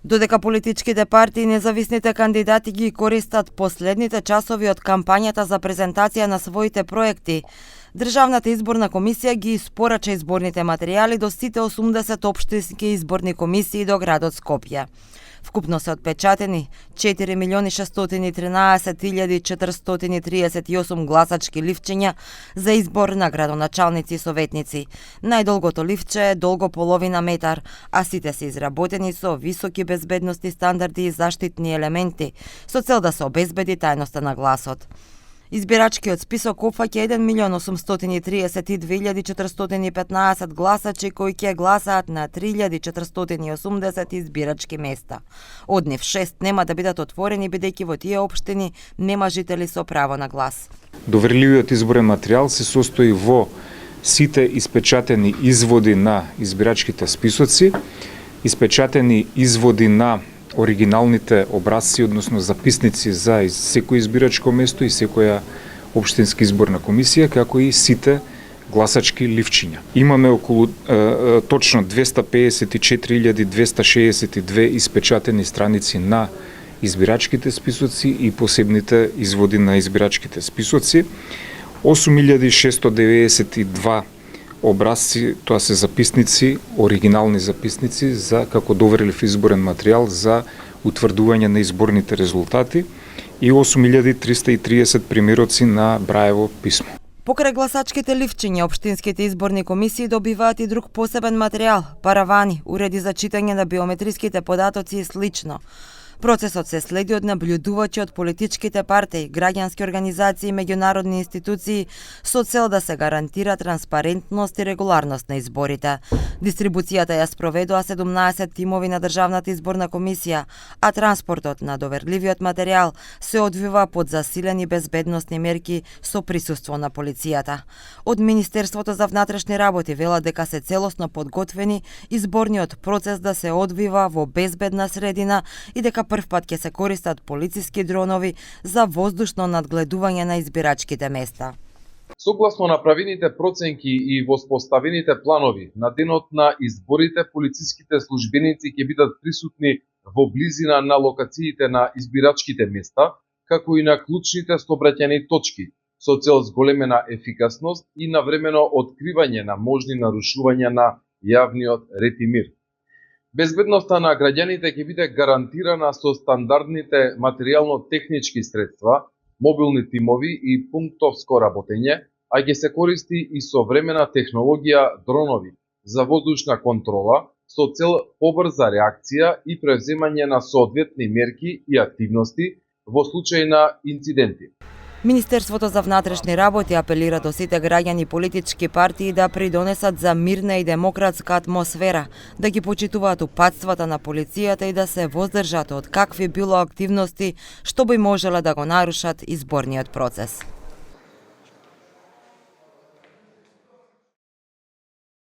Додека политичките партии и независните кандидати ги користат последните часови од кампањата за презентација на своите проекти, Државната изборна комисија ги испорача изборните материјали до сите 80 општински изборни комисии до градот Скопје. Вкупно се отпечатени 4.613.438 гласачки ливчиња за избор на градоначалници и советници. Најдолгото ливче е долго половина метар, а сите се изработени со високи безбедности стандарди и заштитни елементи, со цел да се обезбеди тајноста на гласот. Избирачкиот список опфаќа 1.832.415 гласачи кои ќе гласаат на 3.480 избирачки места. Од нив 6 нема да бидат отворени бидејќи во тие општини нема жители со право на глас. Доверливиот изборен материјал се состои во сите испечатени изводи на избирачките списоци, испечатени изводи на оригиналните образци, односно записници за секој избирачко место и секоја општинска изборна комисија, како и сите гласачки ливчиња. Имаме околу точно 254.262 испечатени страници на избирачките списоци и посебните изводи на избирачките списоци. 8.692 образци, тоа се записници, оригинални записници за како доверлив изборен материјал за утврдување на изборните резултати и 8.330 примероци на Браево писмо. Покрај гласачките ливчиња, општинските изборни комисии добиваат и друг посебен материјал, паравани, уреди за читање на биометриските податоци и слично. Процесот се следи од наблюдувачи од политичките партии, граѓански организации и меѓународни институции со цел да се гарантира транспарентност и регуларност на изборите. Дистрибуцијата ја спроведува 17 тимови на Државната изборна комисија, а транспортот на доверливиот материјал се одвива под засилени безбедносни мерки со присуство на полицијата. Од Министерството за внатрешни работи велат дека се целосно подготвени изборниот процес да се одвива во безбедна средина и дека првпат ќе се користат полициски дронови за воздушно надгледување на избирачките места. Согласно направените проценки и воспоставените планови, на денот на изборите полициските службеници ќе бидат присутни во близина на локациите на избирачките места, како и на клучните сообраќајни точки, со цел зголемена ефикасност и навремено откривање на можни нарушувања на јавниот ред и мир. Безбедноста на граѓаните ќе биде гарантирана со стандардните материјално-технички средства, мобилни тимови и пунктовско работење, а ќе се користи и современа технологија дронови за воздушна контрола со цел побрза реакција и превземање на соодветни мерки и активности во случај на инциденти. Министерството за внатрешни работи апелира до сите граѓани и политички партии да придонесат за мирна и демократска атмосфера, да ги почитуваат упатствата на полицијата и да се воздржат од какви било активности што би можеле да го нарушат изборниот процес.